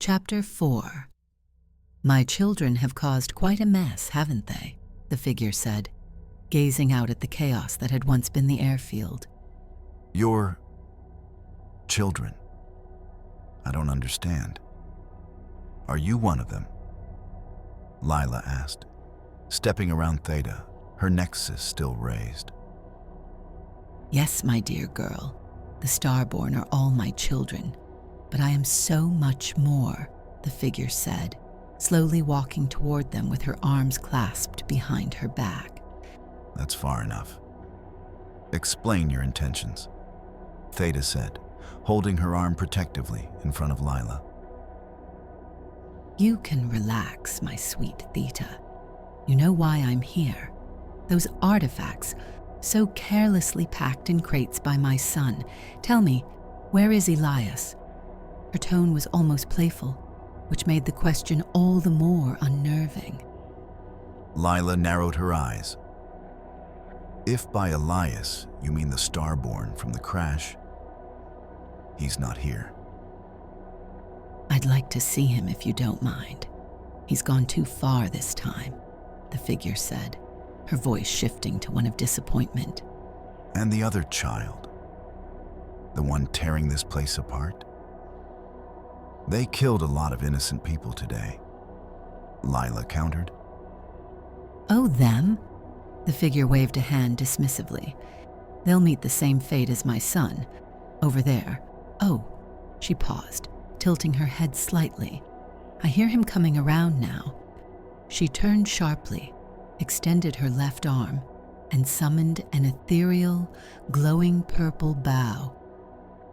Chapter 4. My children have caused quite a mess, haven't they? The figure said, gazing out at the chaos that had once been the airfield. Your children? I don't understand. Are you one of them? Lila asked, stepping around Theta, her nexus still raised. Yes, my dear girl, the Starborn are all my children, but I am so much more, the figure said, slowly walking toward them with her arms clasped behind her back. That's far enough. Explain your intentions, Theta said, holding her arm protectively in front of Lila. You can relax, my sweet Theta. You know why I'm here. Those artifacts, so carelessly packed in crates by my son. Tell me, where is Elias? Her tone was almost playful, which made the question all the more unnerving. Lila narrowed her eyes. If by Elias you mean the Starborn from the crash, he's not here. I'd like to see him if you don't mind. He's gone too far this time, the figure said, her voice shifting to one of disappointment. And the other child, the one tearing this place apart? They killed a lot of innocent people today, Lila countered. Oh, them? The figure waved a hand dismissively. They'll meet the same fate as my son, over there. Oh, she paused, tilting her head slightly. I hear him coming around now. She turned sharply, extended her left arm, and summoned an ethereal, glowing purple bow.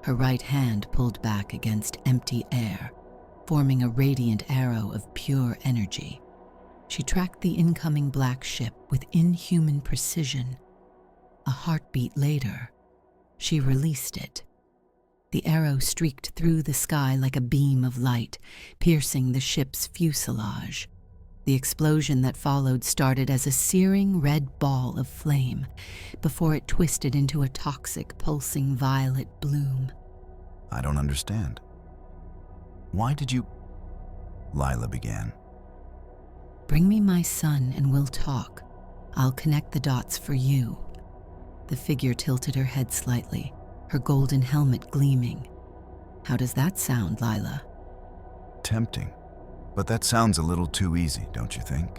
Her right hand pulled back against empty air, forming a radiant arrow of pure energy. She tracked the incoming black ship with inhuman precision. A heartbeat later, she released it. The arrow streaked through the sky like a beam of light, piercing the ship's fuselage. The explosion that followed started as a searing red ball of flame, before it twisted into a toxic, pulsing violet bloom. I don't understand. Why did you... Lila began. Bring me my son and we'll talk. I'll connect the dots for you. The figure tilted her head slightly, her golden helmet gleaming. How does that sound, Lila? Tempting. But that sounds a little too easy, don't you think?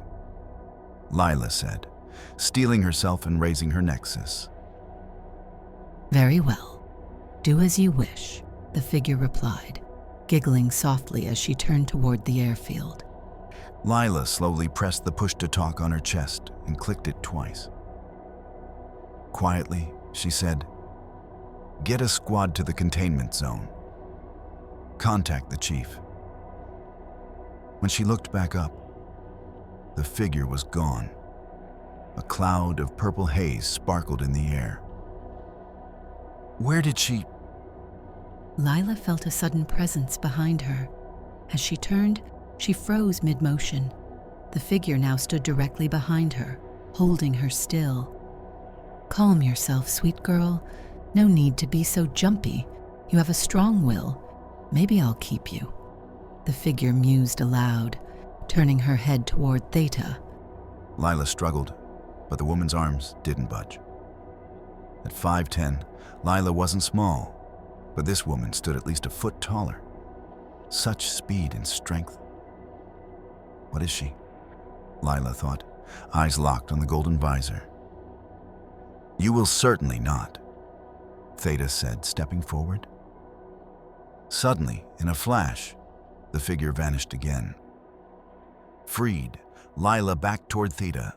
Lila said, steeling herself and raising her nexus. Very well. Do as you wish, the figure replied, giggling softly as she turned toward the airfield. Lila slowly pressed the push-to-talk on her chest and clicked it twice. Quietly, she said, "Get a squad to the containment zone. Contact the chief." When she looked back up, the figure was gone. A cloud of purple haze sparkled in the air. Where did she... Lila felt a sudden presence behind her. As she turned, she froze mid-motion. The figure now stood directly behind her, holding her still. Calm yourself, sweet girl. No need to be so jumpy. You have a strong will. Maybe I'll keep you. The figure mused aloud, turning her head toward Theta. Lila struggled, but the woman's arms didn't budge. At 5'10", Lila wasn't small, but this woman stood at least a foot taller. Such speed and strength. What is she? Lila thought, eyes locked on the golden visor. You will certainly not, Theta said, stepping forward. Suddenly, in a flash, the figure vanished again. Freed, Lila backed toward Theta.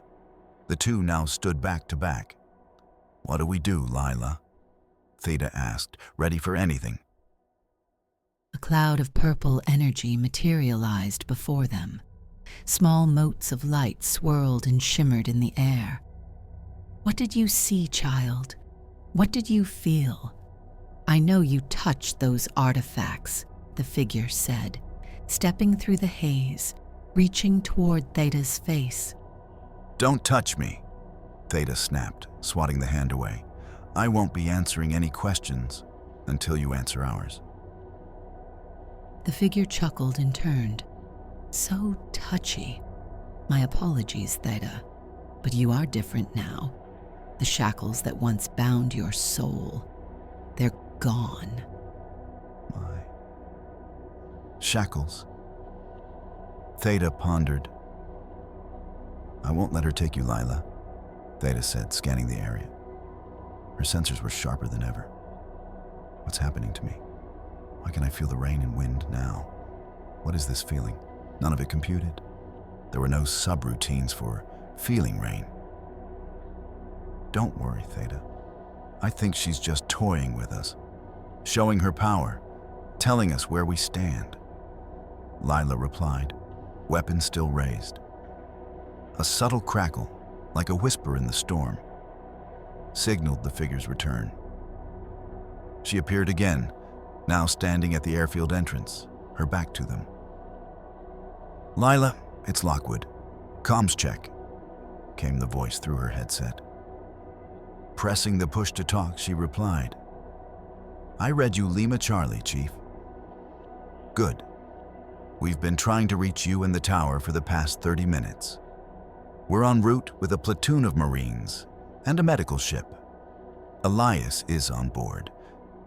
The two now stood back to back. What do we do, Lila? Theta asked, ready for anything. A cloud of purple energy materialized before them. Small motes of light swirled and shimmered in the air. What did you see, child? What did you feel? I know you touched those artifacts, the figure said, stepping through the haze, reaching toward Theta's face. Don't touch me, Theta snapped, swatting the hand away. I won't be answering any questions until you answer ours. The figure chuckled and turned. So touchy. My apologies, Theta, but you are different now. The shackles that once bound your soul, they're gone. My shackles? Theta pondered. I won't let her take you, Lila, Theta said, scanning the area. Her sensors were sharper than ever. What's happening to me? Why can I feel the rain and wind now? What is this feeling? None of it computed. There were no subroutines for feeling rain. Don't worry, Theta. I think she's just toying with us, showing her power, telling us where we stand. Lila replied, weapon still raised. A subtle crackle, like a whisper in the storm, signaled the figure's return. She appeared again, now standing at the airfield entrance, her back to them. Lila, it's Lockwood. Comms check, came the voice through her headset. Pressing the push to talk, she replied, I read you Lima Charlie, Chief. Good. We've been trying to reach you in the tower for the past 30 minutes. We're en route with a platoon of Marines and a medical ship. Elias is on board.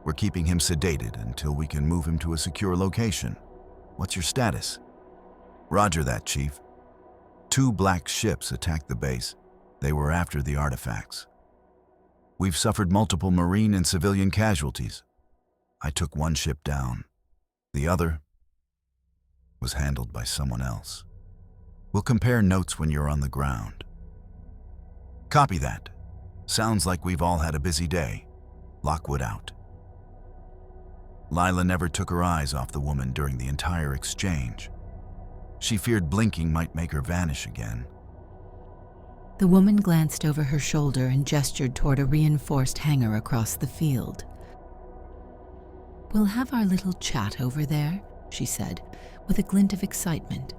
We're keeping him sedated until we can move him to a secure location. What's your status? Roger that, Chief. 2 black ships attacked the base. They were after the artifacts. We've suffered multiple Marine and civilian casualties. I took 1 ship down. The other was handled by someone else. We'll compare notes when you're on the ground. Copy that. Sounds like we've all had a busy day. Lockwood out. Lila never took her eyes off the woman during the entire exchange. She feared blinking might make her vanish again. The woman glanced over her shoulder and gestured toward a reinforced hangar across the field. We'll have our little chat over there, she said, with a glint of excitement.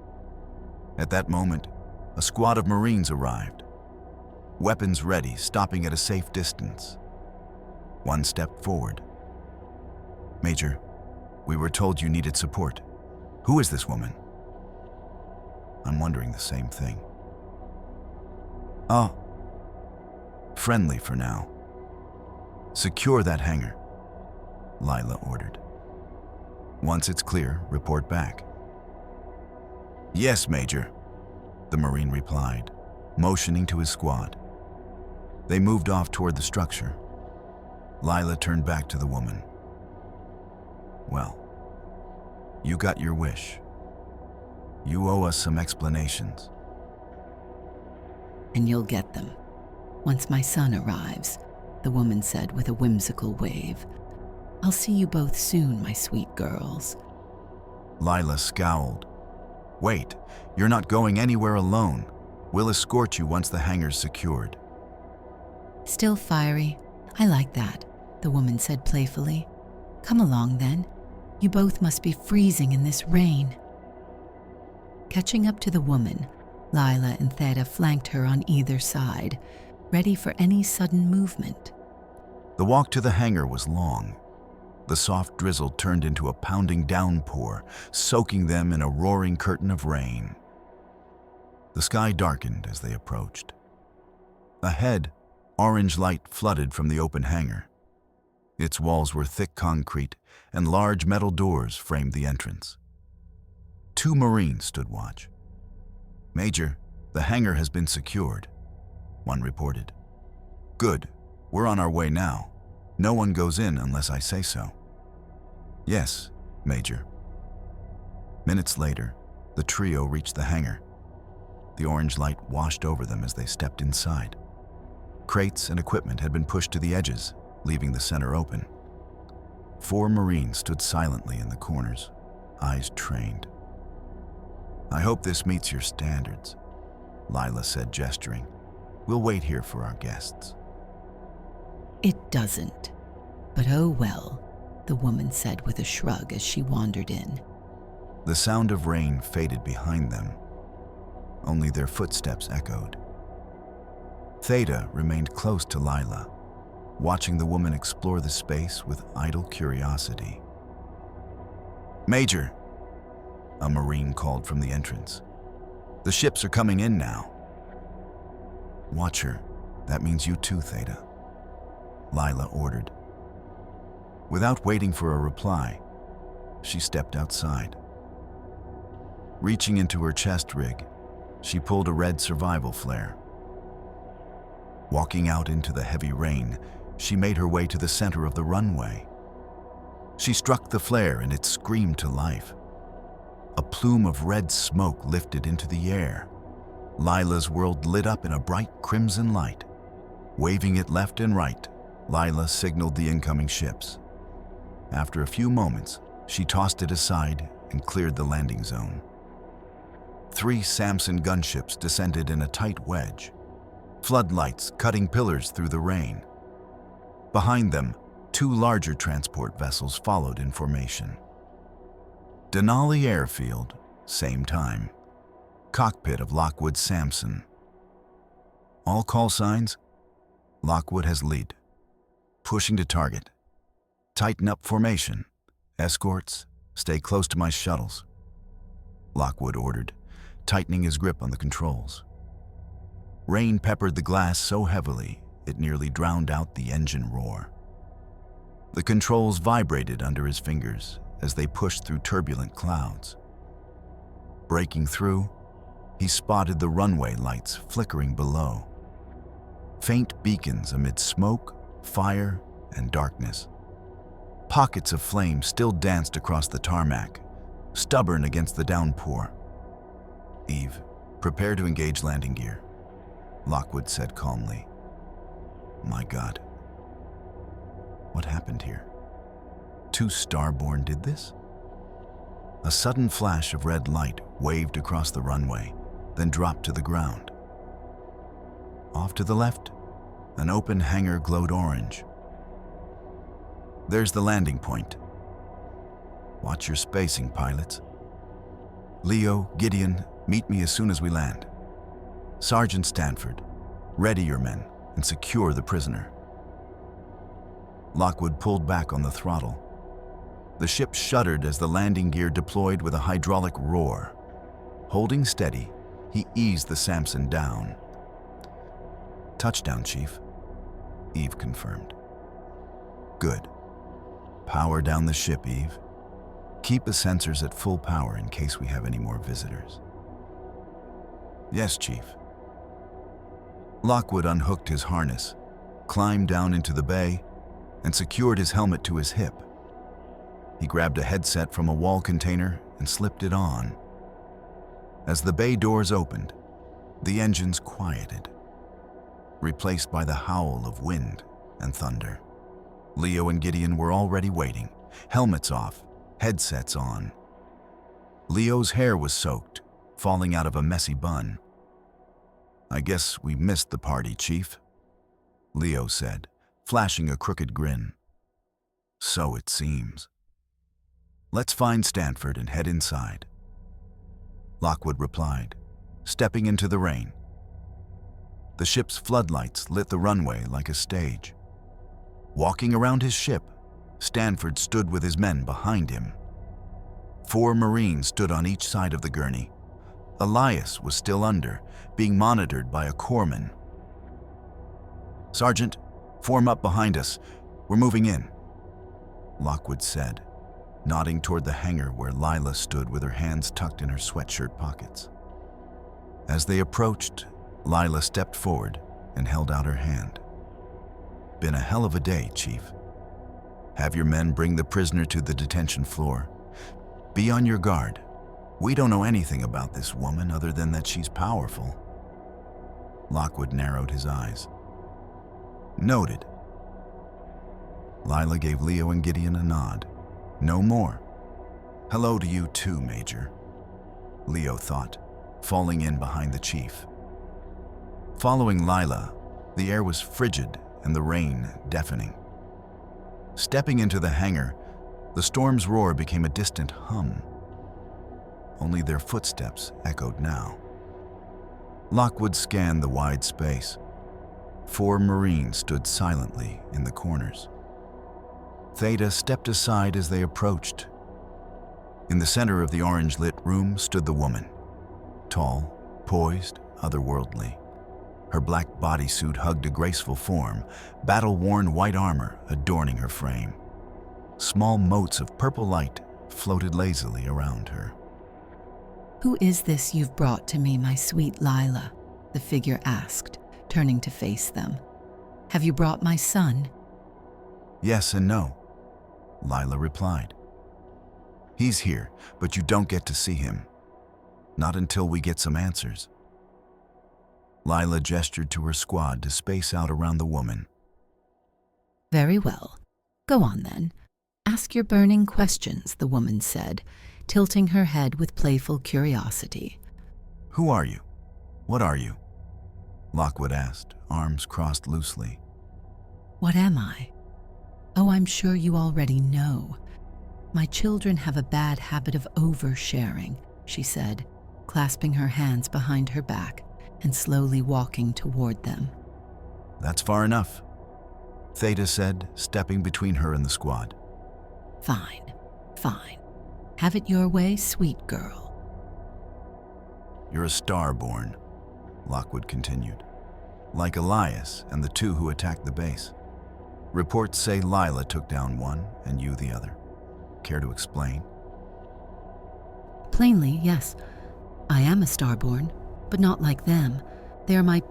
At that moment, a squad of Marines arrived. Weapons ready, stopping at a safe distance. One stepped forward. Major, we were told you needed support. Who is this woman? I'm wondering the same thing. Oh, friendly for now. Secure that hangar, Lila ordered. Once it's clear, report back. Yes, Major, the Marine replied, motioning to his squad. They moved off toward the structure. Lila turned back to the woman. Well, you got your wish. You owe us some explanations. And you'll get them. Once my son arrives, the woman said with a whimsical wave. I'll see you both soon, my sweet girls. Lila scowled. Wait, you're not going anywhere alone. We'll escort you once the hangar's secured. Still fiery. I like that, the woman said playfully. Come along then. You both must be freezing in this rain. Catching up to the woman, Lila and Theta flanked her on either side, ready for any sudden movement. The walk to the hangar was long. The soft drizzle turned into a pounding downpour, soaking them in a roaring curtain of rain. The sky darkened as they approached. Ahead, orange light flooded from the open hangar. Its walls were thick concrete, and large metal doors framed the entrance. 2 Marines stood watch. Major, the hangar has been secured, one reported. Good, we're on our way now. No one goes in unless I say so. Yes, Major. Minutes later, the trio reached the hangar. The orange light washed over them as they stepped inside. Crates and equipment had been pushed to the edges, leaving the center open. 4 Marines stood silently in the corners, eyes trained. I hope this meets your standards, Lila said, gesturing. We'll wait here for our guests. It doesn't. But oh well, the woman said with a shrug as she wandered in. The sound of rain faded behind them. Only their footsteps echoed. Theta remained close to Lila, watching the woman explore the space with idle curiosity. Major, a Marine called from the entrance. "The ships are coming in now." "Watch her. That means you too, Theta," Lila ordered. Without waiting for a reply, she stepped outside. Reaching into her chest rig, she pulled a red survival flare. Walking out into the heavy rain, she made her way to the center of the runway. She struck the flare and it screamed to life. A plume of red smoke lifted into the air. Lila's world lit up in a bright crimson light. Waving it left and right, Lila signaled the incoming ships. After a few moments, she tossed it aside and cleared the landing zone. 3 Samson gunships descended in a tight wedge, floodlights cutting pillars through the rain. Behind them, 2 larger transport vessels followed in formation. Denali Airfield, same time. Cockpit of Lockwood Samson. All call signs? Lockwood has lead. Pushing to target. Tighten up formation. Escorts, stay close to my shuttles. Lockwood ordered, tightening his grip on the controls. Rain peppered the glass so heavily it nearly drowned out the engine roar. The controls vibrated under his fingers as they pushed through turbulent clouds. Breaking through, he spotted the runway lights flickering below. Faint beacons amid smoke, fire, and darkness. Pockets of flame still danced across the tarmac, stubborn against the downpour. "Eve, prepare to engage landing gear," Lockwood said calmly. My God. What happened here? 2 Starborn did this? A sudden flash of red light waved across the runway, then dropped to the ground. Off to the left, an open hangar glowed orange. "There's the landing point. Watch your spacing, pilots. Leo, Gideon, meet me as soon as we land. Sergeant Stanford, ready your men and secure the prisoner." Lockwood pulled back on the throttle. The ship shuddered as the landing gear deployed with a hydraulic roar. Holding steady, he eased the Samson down. "Touchdown, Chief," Eve confirmed. "Good. Power down the ship, Eve. Keep the sensors at full power in case we have any more visitors." "Yes, Chief." Lockwood unhooked his harness, climbed down into the bay, and secured his helmet to his hip. He grabbed a headset from a wall container and slipped it on. As the bay doors opened, the engines quieted, replaced by the howl of wind and thunder. Leo and Gideon were already waiting, helmets off, headsets on. Leo's hair was soaked, falling out of a messy bun. "I guess we missed the party, Chief," Leo said, flashing a crooked grin. "So it seems. Let's find Stanford and head inside," Lockwood replied, stepping into the rain. The ship's floodlights lit the runway like a stage. Walking around his ship, Stanford stood with his men behind him. 4 Marines stood on each side of the gurney. Elias was still under, being monitored by a corpsman. "Sergeant, form up behind us. We're moving in," Lockwood said, nodding toward the hangar where Lila stood with her hands tucked in her sweatshirt pockets. As they approached, Lila stepped forward and held out her hand. "Been a hell of a day, Chief. Have your men bring the prisoner to the detention floor. Be on your guard. We don't know anything about this woman other than that she's powerful." Lockwood narrowed his eyes. "Noted." Lila gave Leo and Gideon a nod. "No more." "Hello to you too, Major," Leo thought, falling in behind the chief. Following Lila, the air was frigid and the rain deafening. Stepping into the hangar, the storm's roar became a distant hum. Only their footsteps echoed now. Lockwood scanned the wide space. 4 Marines stood silently in the corners. Theta stepped aside as they approached. In the center of the orange-lit room stood the woman, tall, poised, otherworldly. Her black bodysuit hugged a graceful form, battle-worn white armor adorning her frame. Small motes of purple light floated lazily around her. "Who is this you've brought to me, my sweet Lila?" the figure asked, turning to face them. "Have you brought my son?" "Yes and no," Lila replied. "He's here, but you don't get to see him. Not until we get some answers." Lila gestured to her squad to space out around the woman. "Very well. Go on then. Ask your burning questions," the woman said, tilting her head with playful curiosity. "Who are you? What are you?" Lockwood asked, arms crossed loosely. "What am I? Oh, I'm sure you already know. My children have a bad habit of oversharing," she said, clasping her hands behind her back and slowly walking toward them. "That's far enough," Theta said, stepping between her and the squad. "Fine, fine. Have it your way, sweet girl." "You're a starborn," Lockwood continued. "Like Elias and the two who attacked the base. Reports say Lila took down one and you the other. Care to explain?" "Plainly, yes. I am a starborn, but not like them. They are my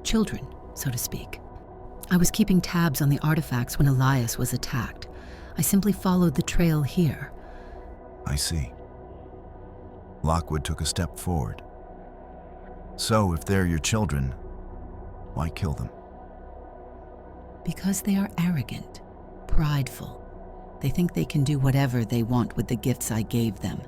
children, so to speak. I was keeping tabs on the artifacts when Elias was attacked. I simply followed the trail here." "I see." Lockwood took a step forward. "So, if they're your children, why kill them?" "Because they are arrogant, prideful. They think they can do whatever they want with the gifts I gave them.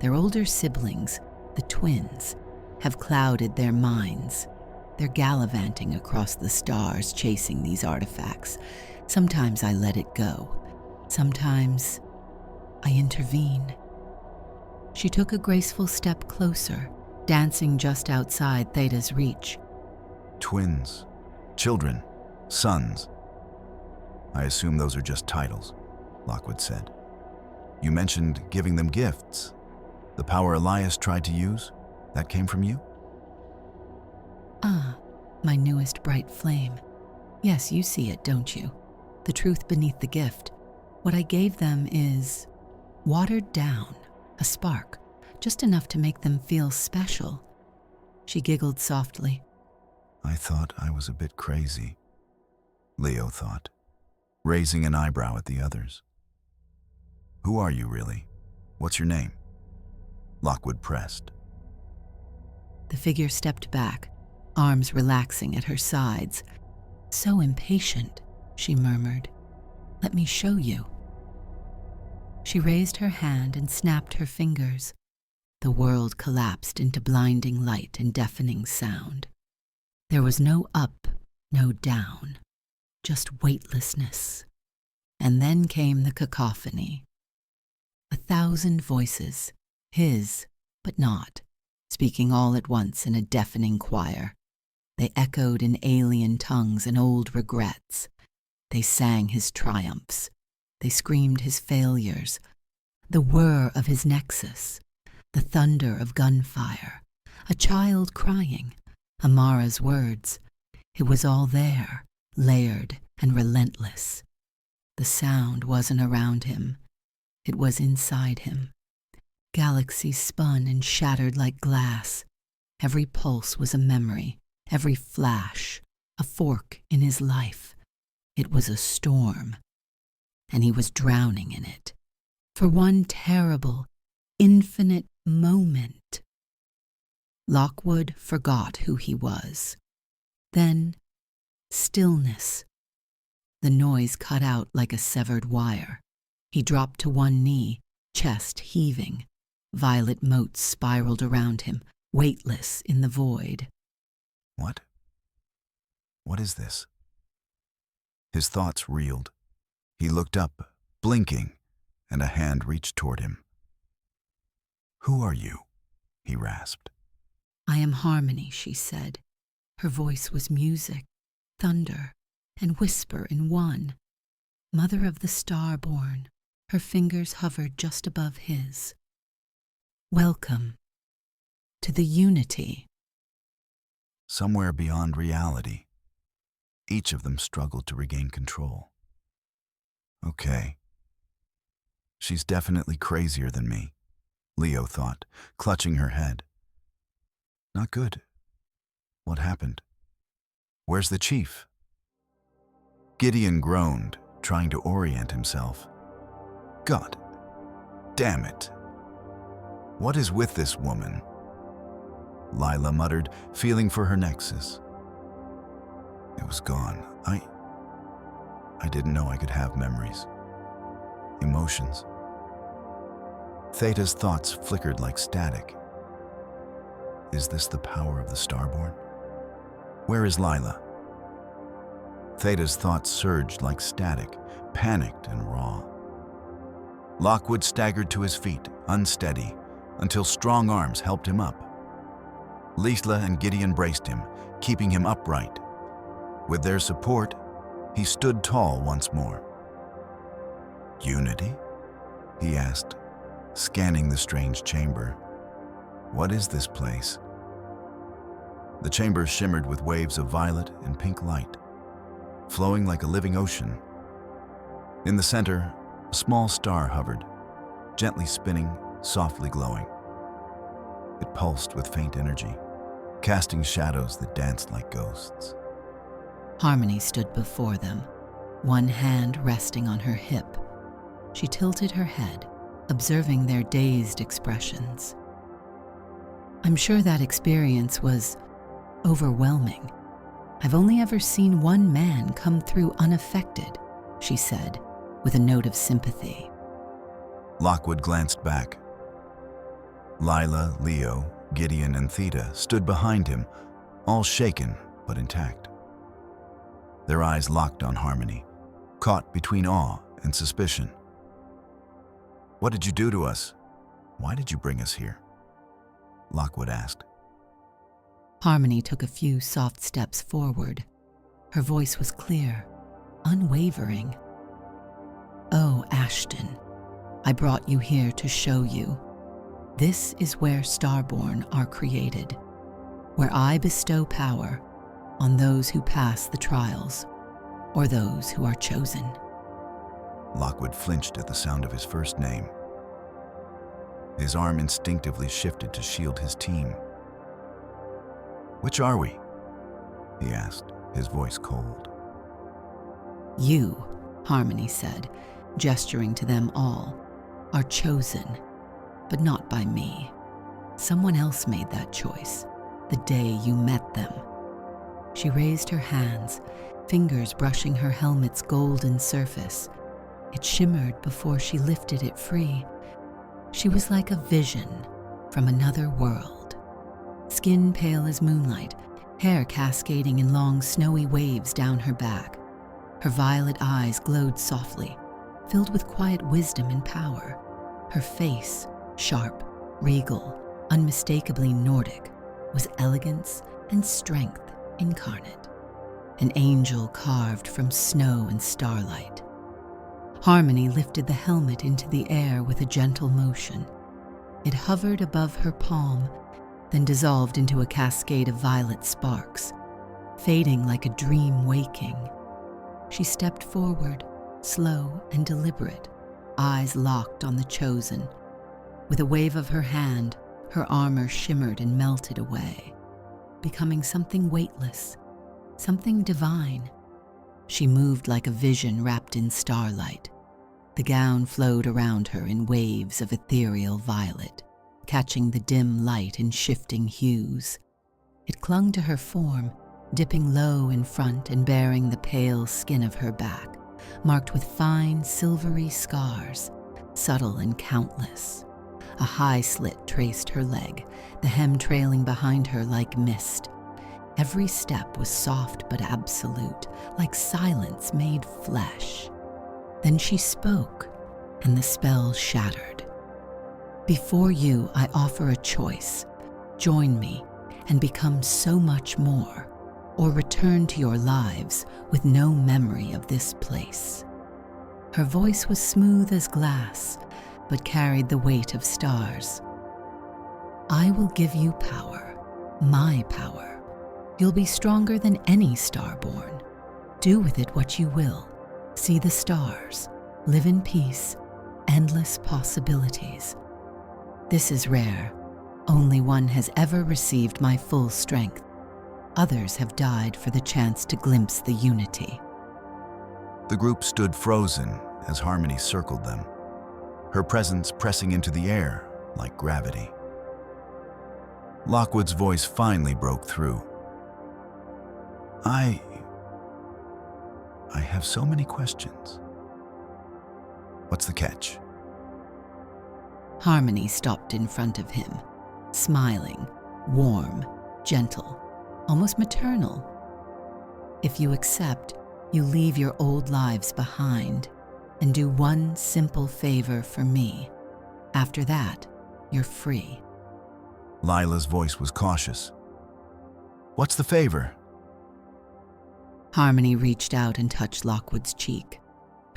Their older siblings, the twins, have clouded their minds. They're gallivanting across the stars chasing these artifacts. Sometimes I let it go. Sometimes I intervene." She took a graceful step closer, dancing just outside Theta's reach. "Twins, children, sons. I assume those are just titles," Lockwood said. "You mentioned giving them gifts. The power Elias tried to use, that came from you?" "Ah, my newest bright flame. Yes, you see it, don't you? The truth beneath the gift. What I gave them is watered down, a spark, just enough to make them feel special." She giggled softly. "I thought I was a bit crazy," Leo thought, raising an eyebrow at the others. "Who are you really? What's your name?" Lockwood pressed. The figure stepped back, arms relaxing at her sides. "So impatient," she murmured. "Let me show you." She raised her hand and snapped her fingers. The world collapsed into blinding light and deafening sound. There was no up, no down, just weightlessness. And then came the cacophony. 1,000 voices, his, but not, speaking all at once in a deafening choir. They echoed in alien tongues and old regrets. They sang his triumphs. They screamed his failures, the whir of his nexus, the thunder of gunfire, a child crying, Amara's words. It was all there, layered and relentless. The sound wasn't around him. It was inside him. Galaxies spun and shattered like glass. Every pulse was a memory, every flash, a fork in his life. It was a storm, and he was drowning in it. For one terrible, infinite moment. Lockwood forgot who he was. Then, stillness. The noise cut out like a severed wire. He dropped to one knee, chest heaving. Violet motes spiraled around him, weightless in the void. "What? What is this?" His thoughts reeled. He looked up, blinking, and a hand reached toward him. "Who are you?" he rasped. "I am Harmony," she said. Her voice was music, thunder, and whisper in one. Mother of the Starborn. Her fingers hovered just above his. Welcome to the unity. Somewhere beyond reality, each of them struggled to regain control. Okay. She's definitely crazier than me, Leo thought, clutching her head. Not good. What happened? Where's the chief? Gideon groaned, trying to orient himself. God damn it. What is with this woman? Lila muttered, feeling for her nexus. It was gone. I didn't know I could have memories. Emotions. Theta's thoughts flickered like static. Is this the power of the Starborn? Where is Lila? Theta's thoughts surged like static, panicked and raw. Lockwood staggered to his feet, unsteady, until strong arms helped him up. Lisla and Gideon braced him, keeping him upright. With their support, he stood tall once more. Unity? He asked, scanning the strange chamber. What is this place? The chamber shimmered with waves of violet and pink light, flowing like a living ocean. In the center, a small star hovered, gently spinning, softly glowing. It pulsed with faint energy, casting shadows that danced like ghosts. Harmony stood before them, one hand resting on her hip. She tilted her head, observing their dazed expressions. I'm sure that experience was overwhelming. I've only ever seen one man come through unaffected, she said, with a note of sympathy. Lockwood glanced back. Lila, Leo, Gideon, and Theta stood behind him, all shaken but intact. Their eyes locked on Harmony, caught between awe and suspicion. What did you do to us? Why did you bring us here? Lockwood asked. Harmony took a few soft steps forward. Her voice was clear, unwavering. Oh, Ashton, I brought you here to show you. This is where Starborn are created, where I bestow power on those who pass the trials, or those who are chosen. Lockwood flinched at the sound of his first name. His arm instinctively shifted to shield his team. Which are we? He asked, his voice cold. You, Harmony said, gesturing to them all, are chosen, but not by me. Someone else made that choice, the day you met them. She raised her hands, fingers brushing her helmet's golden surface. It shimmered before she lifted it free. She was like a vision from another world. Skin pale as moonlight, hair cascading in long snowy waves down her back. Her violet eyes glowed softly, filled with quiet wisdom and power. Her face, sharp, regal, unmistakably Nordic, was elegance and strength incarnate. An angel carved from snow and starlight. Harmony lifted the helmet into the air with a gentle motion. It hovered above her palm, then dissolved into a cascade of violet sparks, fading like a dream waking. She stepped forward, slow and deliberate, eyes locked on the chosen. With a wave of her hand, her armor shimmered and melted away, becoming something weightless, something divine. She moved like a vision wrapped in starlight. The gown flowed around her in waves of ethereal violet, catching the dim light in shifting hues. It clung to her form, dipping low in front and bearing the pale skin of her back, marked with fine, silvery scars, subtle and countless. A high slit traced her leg, the hem trailing behind her like mist. Every step was soft but absolute, like silence made flesh. Then she spoke, and the spell shattered. Before you, I offer a choice. Join me and become so much more, or return to your lives with no memory of this place. Her voice was smooth as glass, but carried the weight of stars. I will give you power, my power. You'll be stronger than any starborn. Do with it what you will. See the stars, live in peace, endless possibilities. This is rare. Only one has ever received my full strength. Others have died for the chance to glimpse the unity. The group stood frozen as Harmony circled them, her presence pressing into the air like gravity. Lockwood's voice finally broke through. I have so many questions. What's the catch? Harmony stopped in front of him, smiling, warm, gentle, almost maternal. If you accept, you leave your old lives behind and do one simple favor for me. After that, you're free. Lila's voice was cautious. What's the favor? Harmony reached out and touched Lockwood's cheek.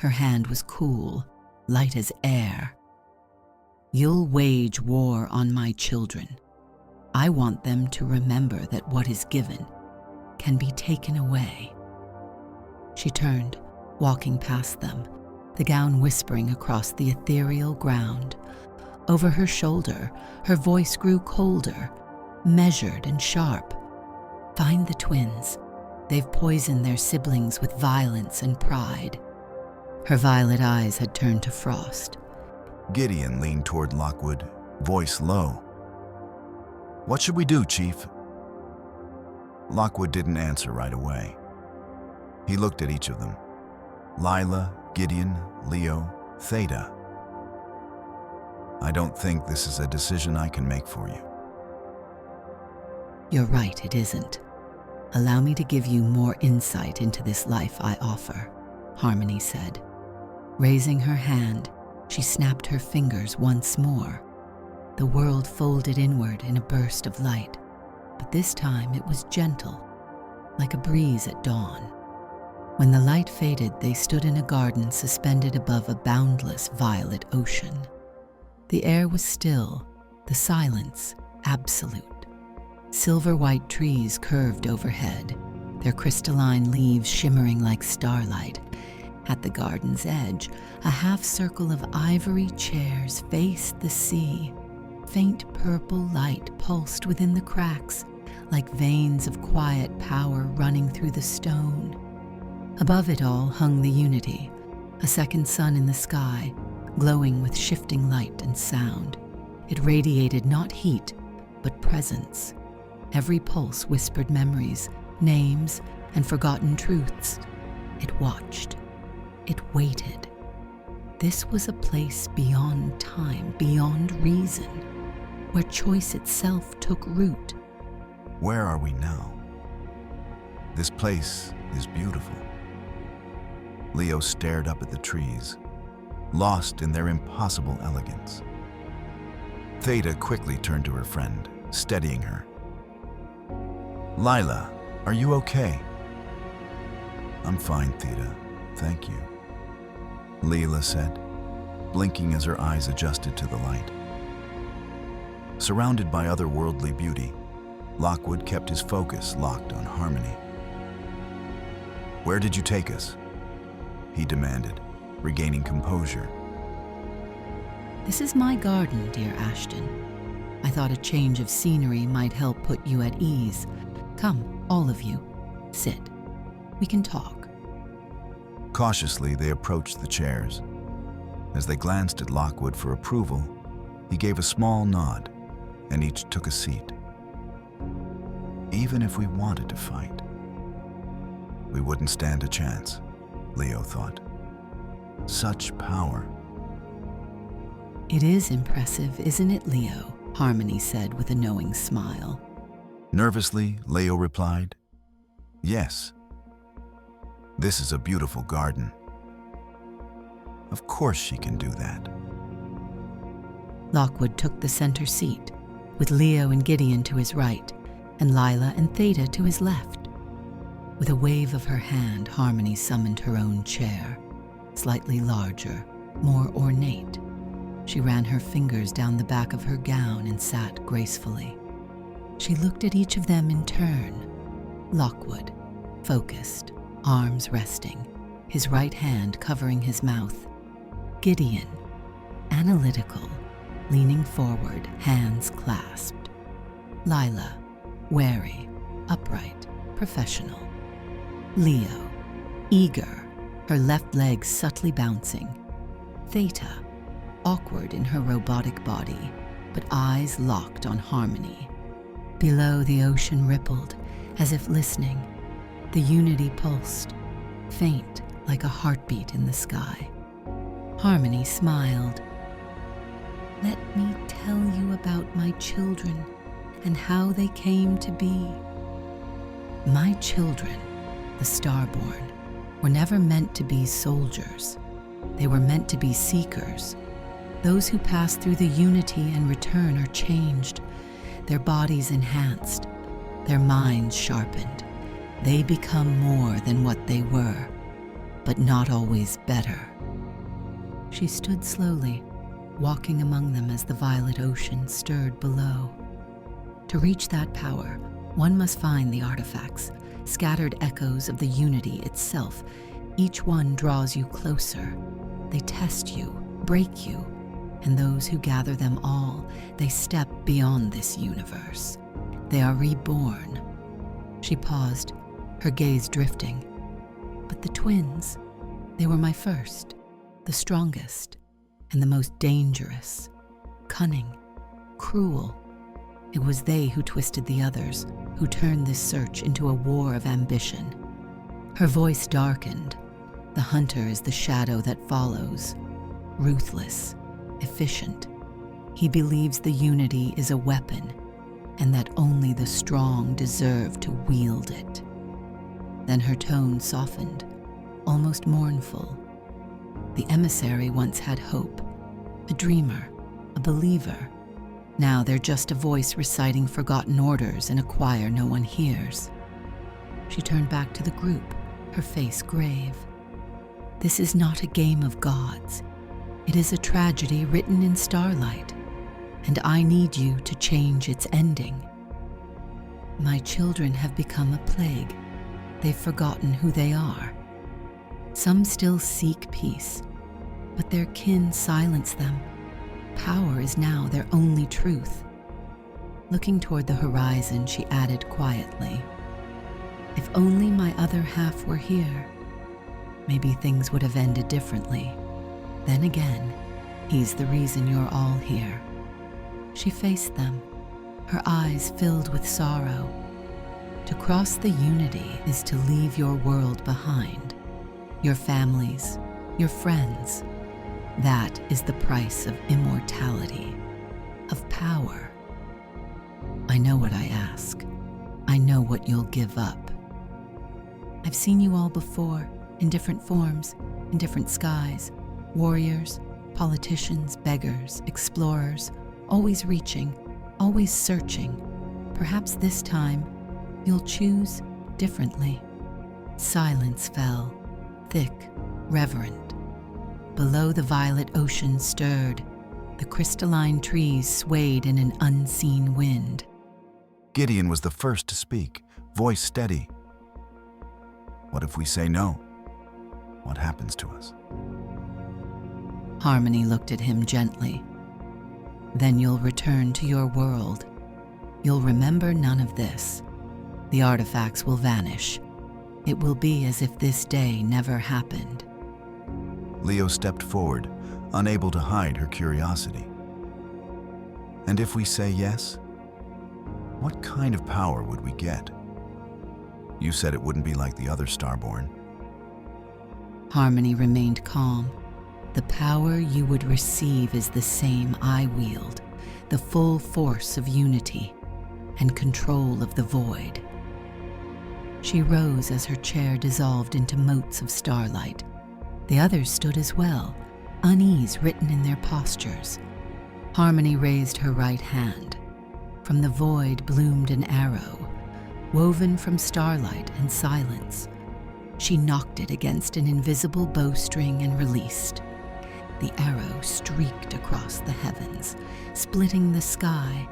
Her hand was cool, light as air. You'll wage war on my children. I want them to remember that what is given can be taken away. She turned, walking past them, the gown whispering across the ethereal ground. Over her shoulder, her voice grew colder, measured and sharp. Find the twins. They've poisoned their siblings with violence and pride. Her violet eyes had turned to frost. Gideon leaned toward Lockwood, voice low. What should we do, Chief? Lockwood didn't answer right away. He looked at each of them. Lila, Gideon, Leo, Theta. I don't think this is a decision I can make for you. You're right, it isn't. Allow me to give you more insight into this life I offer, Harmony said. Raising her hand, she snapped her fingers once more. The world folded inward in a burst of light, but this time it was gentle, like a breeze at dawn. When the light faded, they stood in a garden suspended above a boundless violet ocean. The air was still, the silence absolute. Silver-white trees curved overhead, their crystalline leaves shimmering like starlight. At the garden's edge, a half-circle of ivory chairs faced the sea. Faint purple light pulsed within the cracks, like veins of quiet power running through the stone. Above it all hung the unity, a second sun in the sky, glowing with shifting light and sound. It radiated not heat, but presence. Every pulse whispered memories, names, and forgotten truths. It watched. It waited. This was a place beyond time, beyond reason, where choice itself took root. Where are we now? This place is beautiful. Leo stared up at the trees, lost in their impossible elegance. Theta quickly turned to her friend, steadying her. Lila, are you okay? I'm fine, Theta. Thank you. Leela said, blinking as her eyes adjusted to the light. Surrounded by otherworldly beauty, Lockwood kept his focus locked on Harmony. Where did you take us? He demanded, regaining composure. This is my garden, dear Ashton. I thought a change of scenery might help put you at ease. Come, all of you. Sit. We can talk. Cautiously, they approached the chairs. As they glanced at Lockwood for approval, he gave a small nod, and each took a seat. Even if we wanted to fight, we wouldn't stand a chance, Leo thought. Such power. It is impressive, isn't it, Leo? Harmony said with a knowing smile. Nervously, Leo replied, Yes. This is a beautiful garden. Of course she can do that. Lockwood took the center seat, with Leo and Gideon to his right, and Lila and Theta to his left. With a wave of her hand, Harmony summoned her own chair, slightly larger, more ornate. She ran her fingers down the back of her gown and sat gracefully. She looked at each of them in turn. Lockwood, focused, arms resting, his right hand covering his mouth. Gideon, analytical, leaning forward, hands clasped. Lila, wary, upright, professional. Leo, eager, her left leg subtly bouncing. Theta, awkward in her robotic body, but eyes locked on Harmony. Below, the ocean rippled, as if listening. The Unity pulsed, faint like a heartbeat in the sky. Harmony smiled. "Let me tell you about my children and how they came to be. My children, the Starborn, were never meant to be soldiers. They were meant to be seekers. Those who pass through the Unity and return are changed, their bodies enhanced, their minds sharpened. They become more than what they were, but not always better." She stood slowly, walking among them as the violet ocean stirred below. To reach that power, one must find the artifacts, scattered echoes of the Unity itself. Each one draws you closer. They test you, break you, and those who gather them all, they step beyond this universe. They are reborn. She paused, her gaze drifting. But the twins, they were my first, the strongest, and the most dangerous, cunning, cruel. It was they who twisted the others, who turned this search into a war of ambition. Her voice darkened. The hunter is the shadow that follows, ruthless, efficient. He believes the Unity is a weapon, and that only the strong deserve to wield it. Then her tone softened, almost mournful. The emissary once had hope, a dreamer, a believer. Now they're just a voice reciting forgotten orders in a choir no one hears. She turned back to the group, her face grave. "This is not a game of gods. It is a tragedy written in starlight, and I need you to change its ending. My children have become a plague. They've forgotten who they are. Some still seek peace, but their kin silence them. Power is now their only truth." Looking toward the horizon, she added quietly, "If only my other half were here, maybe things would have ended differently. Then again, he's the reason you're all here." She faced them, her eyes filled with sorrow. To cross the Unity is to leave your world behind, your families, your friends. That is the price of immortality, of power. I know what I ask. I know what you'll give up. I've seen you all before, in different forms, in different skies. Warriors, politicians, beggars, explorers, always reaching, always searching. Perhaps this time, you'll choose differently. Silence fell, thick, reverent. Below, the violet ocean stirred. The crystalline trees swayed in an unseen wind. Gideon was the first to speak, voice steady. "What if we say no? What happens to us?" Harmony looked at him gently. "Then you'll return to your world. You'll remember none of this. The artifacts will vanish. It will be as if this day never happened." Leo stepped forward, unable to hide her curiosity. "And if we say yes? What kind of power would we get? You said it wouldn't be like the other Starborn." Harmony remained calm. "The power you would receive is the same I wield, the full force of Unity and control of the void." She rose as her chair dissolved into motes of starlight. The others stood as well, unease written in their postures. Harmony raised her right hand. From the void bloomed an arrow, woven from starlight and silence. She knocked it against an invisible bowstring and released. The arrow streaked across the heavens, splitting the sky.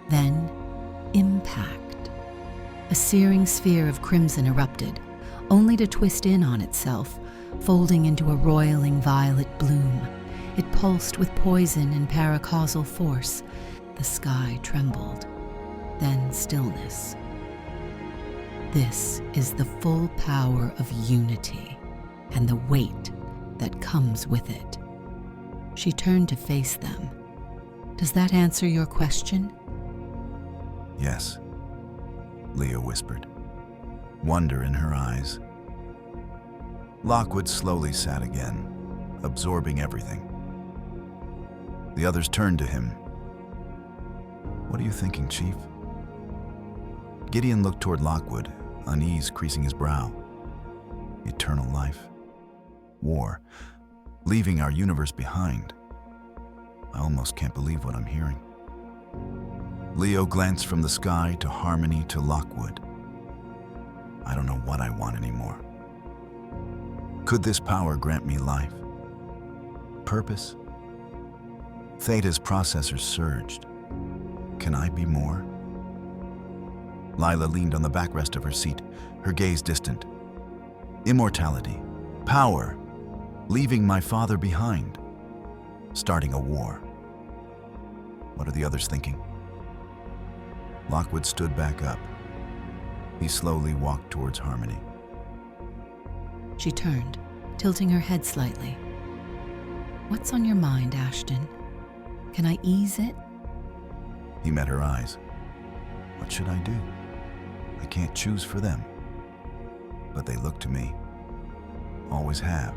Then, impact. A searing sphere of crimson erupted, only to twist in on itself, folding into a roiling violet bloom. It pulsed with poison and paracausal force. The sky trembled. Then stillness. This is the full power of unity and the weight that comes with it. She turned to face them. Does that answer your question? Yes, Leo whispered, wonder in her eyes. Lockwood slowly sat again, absorbing everything. The others turned to him. What are you thinking, Chief? Gideon looked toward Lockwood, unease creasing his brow. Eternal life. War. Leaving our universe behind. I almost can't believe what I'm hearing. Leo glanced from the sky to Harmony to Lockwood. I don't know what I want anymore. Could this power grant me life? Purpose? Theta's processors surged. Can I be more? Lila leaned on the backrest of her seat, her gaze distant. Immortality, power, leaving my father behind, starting a war. What are the others thinking? Lockwood stood back up. He slowly walked towards Harmony. She turned, tilting her head slightly. What's on your mind, Ashton? Can I ease it? He met her eyes. What should I do? I can't choose for them. But they look to me. Always have.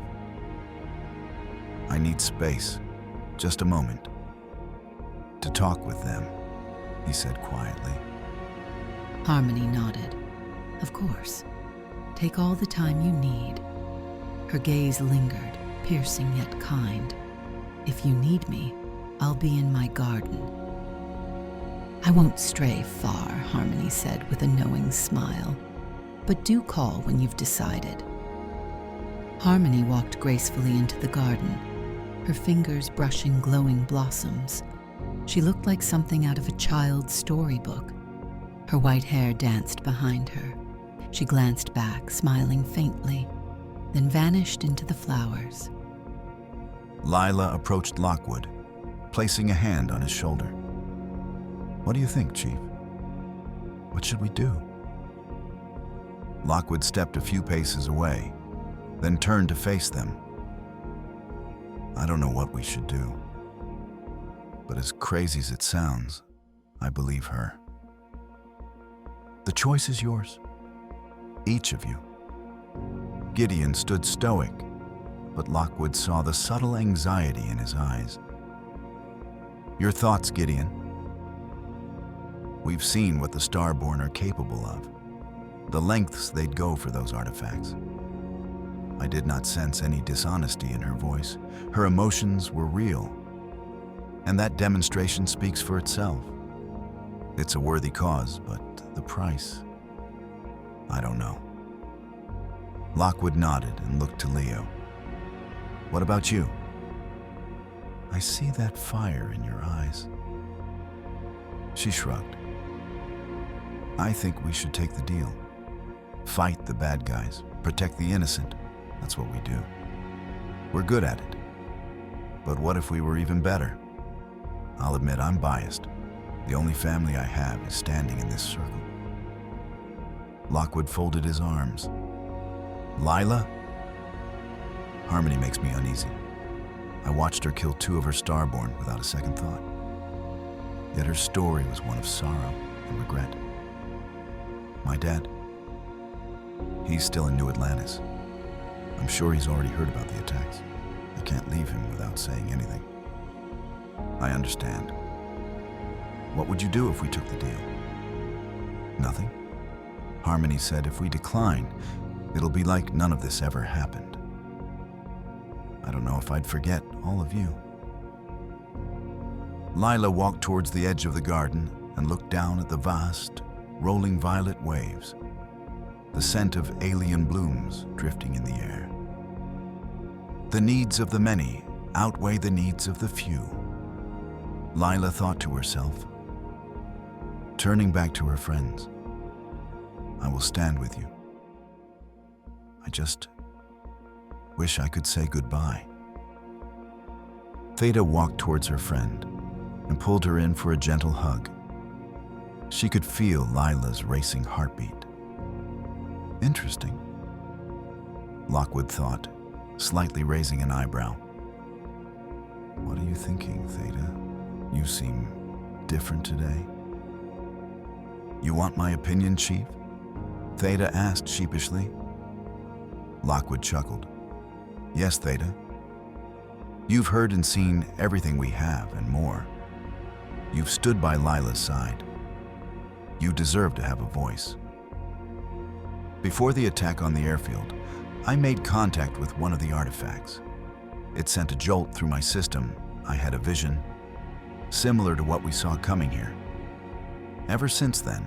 I need space, just a moment, to talk with them, he said quietly. Harmony nodded. Of course. Take all the time you need. Her gaze lingered, piercing yet kind. If you need me, I'll be in my garden. I won't stray far, Harmony said with a knowing smile. But do call when you've decided. Harmony walked gracefully into the garden, her fingers brushing glowing blossoms. She looked like something out of a child's storybook. Her white hair danced behind her. She glanced back, smiling faintly, then vanished into the flowers. Lila approached Lockwood, placing a hand on his shoulder. What do you think, Chief? What should we do? Lockwood stepped a few paces away, then turned to face them. I don't know what we should do. But as crazy as it sounds, I believe her. The choice is yours. Each of you. Gideon stood stoic, but Lockwood saw the subtle anxiety in his eyes. Your thoughts, Gideon? We've seen what the Starborn are capable of, the lengths they'd go for those artifacts. I did not sense any dishonesty in her voice. Her emotions were real, and that demonstration speaks for itself. It's a worthy cause, but the price, I don't know. Lockwood nodded and looked to Leo. What about you? I see that fire in your eyes. She shrugged. I think we should take the deal. Fight the bad guys, protect the innocent. That's what we do. We're good at it. But what if we were even better? I'll admit I'm biased. The only family I have is standing in this circle. Lockwood folded his arms. Lila? Harmony makes me uneasy. I watched her kill 2 of her Starborn without a second thought. Yet her story was one of sorrow and regret. My dad, he's still in New Atlantis. I'm sure he's already heard about the attacks. I can't leave him without saying anything. I understand. What would you do if we took the deal? Nothing. Harmony said if we decline, it'll be like none of this ever happened. I don't know if I'd forget all of you. Lila walked towards the edge of the garden and looked down at the vast, rolling violet waves, the scent of alien blooms drifting in the air. The needs of the many outweigh the needs of the few. Lila thought to herself. Turning back to her friends, I will stand with you. I just wish I could say goodbye. Theta walked towards her friend and pulled her in for a gentle hug. She could feel Lila's racing heartbeat. Interesting, Lockwood thought, slightly raising an eyebrow. What are you thinking, Theta? You seem different today. You want my opinion, Chief? Theta asked sheepishly. Lockwood chuckled. Yes, Theta. You've heard and seen everything we have and more. You've stood by Lila's side. You deserve to have a voice. Before the attack on the airfield, I made contact with one of the artifacts. It sent a jolt through my system. I had a vision, similar to what we saw coming here. Ever since then,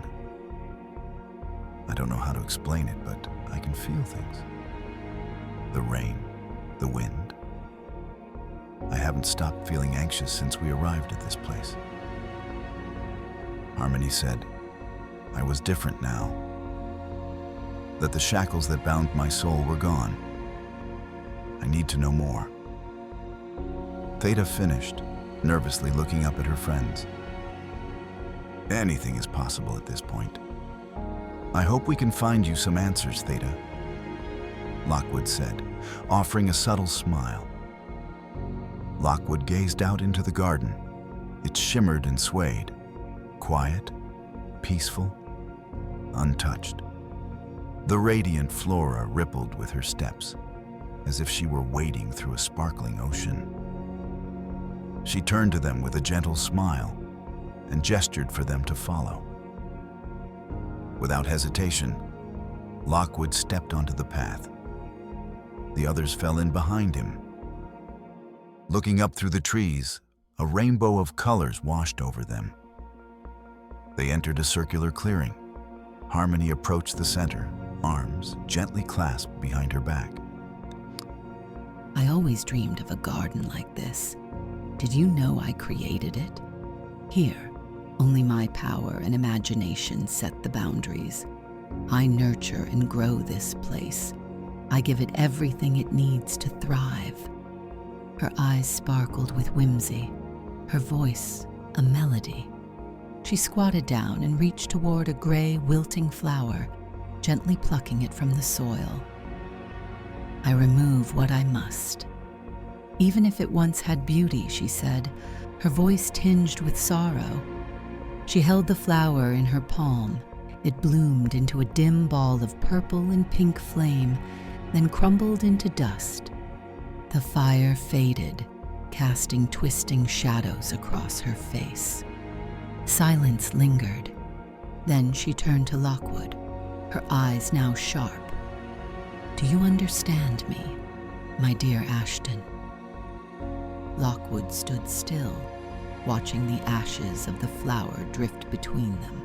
I don't know how to explain it, but I can feel things. The rain, the wind. I haven't stopped feeling anxious since we arrived at this place. Harmony said, I was different now. That the shackles that bound my soul were gone. I need to know more. Theta finished, nervously looking up at her friends. Anything is possible at this point. I hope we can find you some answers, Theta, Lockwood said, offering a subtle smile. Lockwood gazed out into the garden. It shimmered and swayed, quiet, peaceful, untouched. The radiant flora rippled with her steps, as if she were wading through a sparkling ocean. She turned to them with a gentle smile and gestured for them to follow. Without hesitation, Lockwood stepped onto the path. The others fell in behind him. Looking up through the trees, a rainbow of colors washed over them. They entered a circular clearing. Harmony approached the center, arms gently clasped behind her back. I always dreamed of a garden like this. Did you know I created it? Here, only my power and imagination set the boundaries. I nurture and grow this place. I give it everything it needs to thrive. Her eyes sparkled with whimsy, her voice a melody. She squatted down and reached toward a gray, wilting flower, gently plucking it from the soil. I remove what I must. Even if it once had beauty, she said, her voice tinged with sorrow. She held the flower in her palm. It bloomed into a dim ball of purple and pink flame, then crumbled into dust. The fire faded, casting twisting shadows across her face. Silence lingered. Then she turned to Lockwood, her eyes now sharp. Do you understand me, my dear Ashton? Lockwood stood still, watching the ashes of the flower drift between them,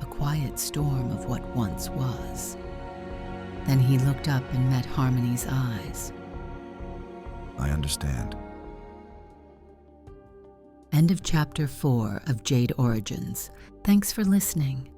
a quiet storm of what once was. Then he looked up and met Harmony's eyes. I understand. End of Chapter 4 of Jade Origins. Thanks for listening.